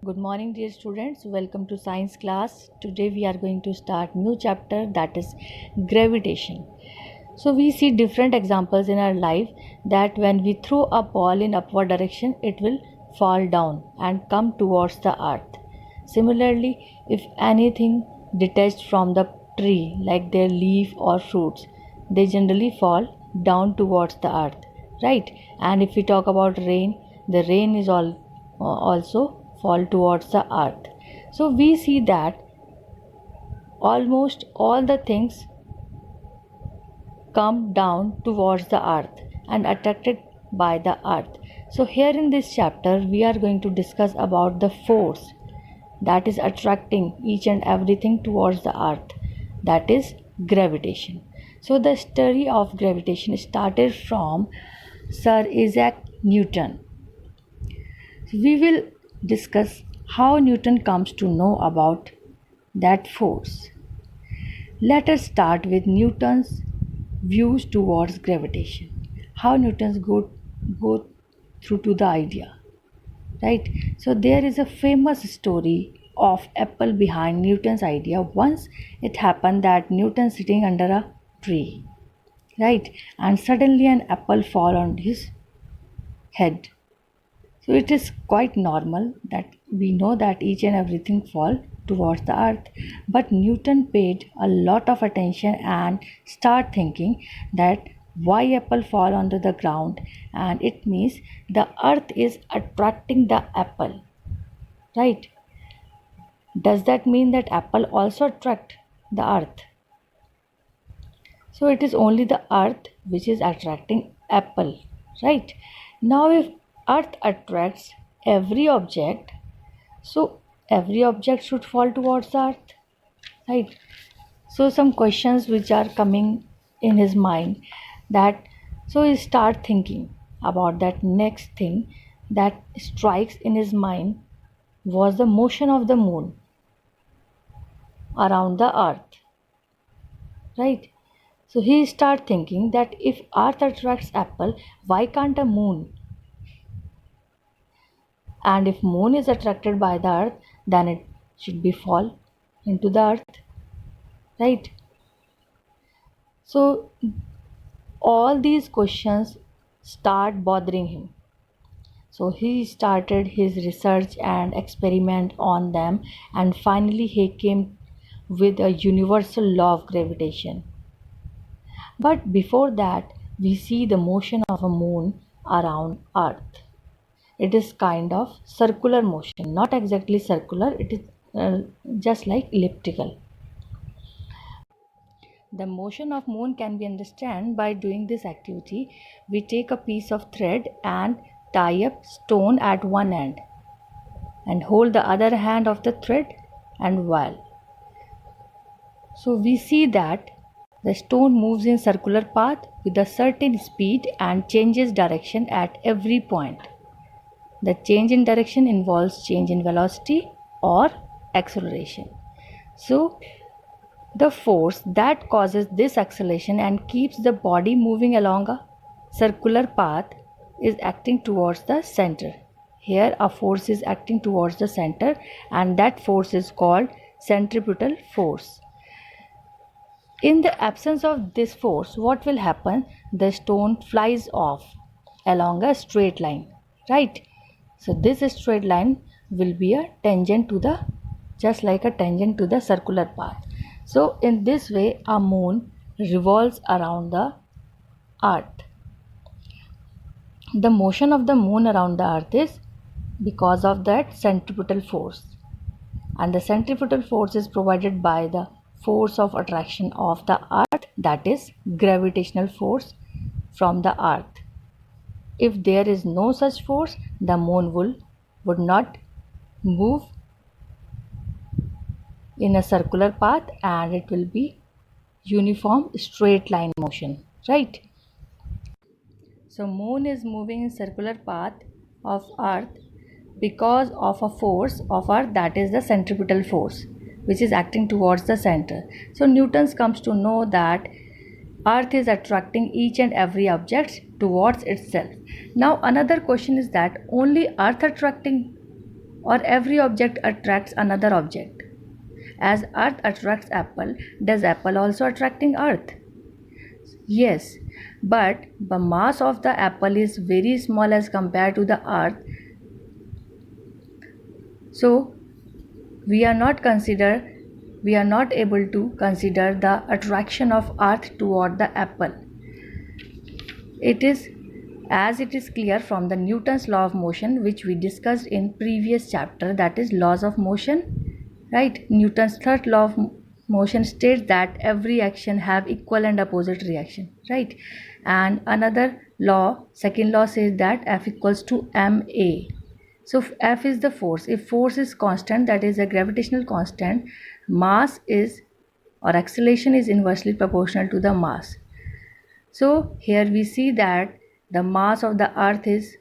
Good morning dear students, welcome to science class. Today we are going to start new chapter, that is gravitation. So we see different examples in our life that when we throw a ball in upward direction, it will fall down and come towards the earth. Similarly, if anything detached from the tree like their leaf or fruits, they generally fall down towards the earth, right? And if we talk about rain, the rain is also fall towards the earth. So we see that almost all the things come down towards the earth and attracted by the earth. So here in this chapter we are going to discuss about the force that is attracting each and everything towards the earth, that is gravitation. So the study of gravitation started from Sir Isaac Newton. We will discuss how Newton comes to know about that force. Let us start with Newton's views towards gravitation. How Newton's go through to the idea, right? So there is a famous story of apple behind Newton's idea. Once it happened that Newton sitting under a tree, right, and suddenly an apple fall on his head. So it is quite normal that we know that each and everything fall towards the earth. But Newton paid a lot of attention and start thinking that why apple fall onto the ground, and it means the earth is attracting the apple, right? Does that mean that apple also attract the earth? So it is only the earth which is attracting apple, right? Now if earth attracts every object, so every object should fall towards the earth, right? So some questions which are coming in his mind, that so he start thinking about that next thing that strikes in his mind was the motion of the moon around the earth, right? So he start thinking that if earth attracts apple, why can't a moon? And if moon is attracted by the earth, then it should be fall into the earth, right? So all these questions start bothering him. So he started his research and experiment on them, and finally he came with a universal law of gravitation. But before that, we see the motion of a moon around earth. It is kind of circular motion, not exactly circular, it is just like elliptical. The motion of moon can be understood by doing this activity. We take a piece of thread and tie up stone at one end and hold the other hand of the thread and whirl. So we see that the stone moves in circular path with a certain speed and changes direction at every point. The change in direction involves change in velocity or acceleration. So the force that causes this acceleration and keeps the body moving along a circular path is acting towards the center. Here a force is acting towards the center, and that force is called centripetal force. In the absence of this force, what will happen? The stone flies off along a straight line, right? So this straight line will be a tangent to the, just like a tangent to the circular path. So in this way a moon revolves around the earth. The motion of the moon around the earth is because of that centripetal force, and the centripetal force is provided by the force of attraction of the earth, that is gravitational force from the earth. If there is no such force, the moon would not move in a circular path, and it will be uniform straight line motion, right? So moon is moving in circular path of earth because of a force of earth, that is the centripetal force, which is acting towards the center. So Newton's comes to know that earth is attracting each and every object towards itself. Now another question is that only earth attracting or every object attracts another object? As Earth attracts Apple, does Apple also attracting Earth? Yes, but the mass of the apple is very small as compared to the Earth. So we are not able to consider the attraction of Earth toward the apple. It is clear from the Newton's law of motion, which we discussed in previous chapter, that is laws of motion, right? Newton's third law of motion states that every action have equal and opposite reaction, right? And another law, second law, says that F equals to ma. So F is the force. If force is constant, that is a gravitational constant, mass is or acceleration is inversely proportional to the mass. So here we see that the mass of the earth is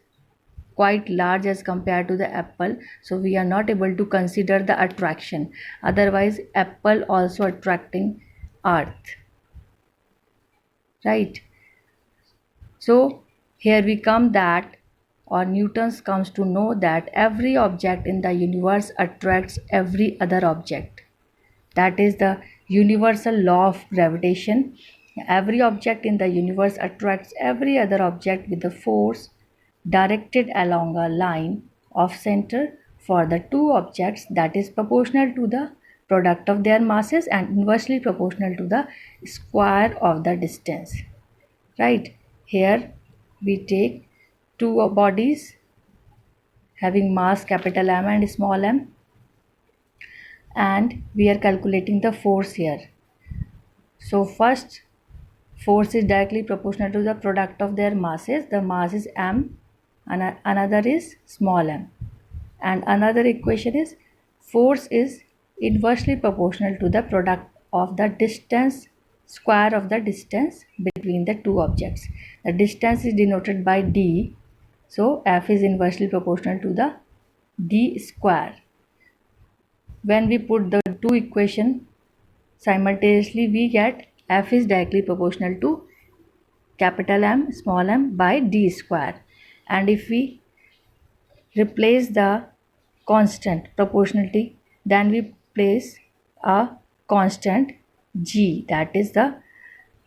quite large as compared to the apple, so we are not able to consider the attraction. Otherwise apple also attracting earth, right? So here we come that, or Newton's comes to know that every object in the universe attracts every other object. That is the universal law of gravitation. Every object in the universe attracts every other object with a force directed along a line of center for the two objects that is proportional to the product of their masses and inversely proportional to the square of the distance. Right? Here we take two bodies having mass capital M and small m, and we are calculating the force here. So first force is directly proportional to the product of their masses. The mass is m and another is small m, and another equation is force is inversely proportional to the product of the distance, square of the distance between the two objects. The distance is denoted by d, so F is inversely proportional to the d square. When we put the two equations simultaneously, we get F is directly proportional to capital M small m by d square. And if we replace the constant proportionality, then we place a constant g, that is the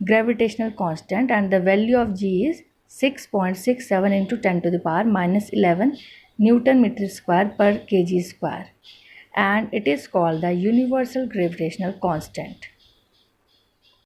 gravitational constant, and the value of g is 6.67 into 10 to the power minus 11 Newton meter square per kg square, and it is called the universal gravitational constant.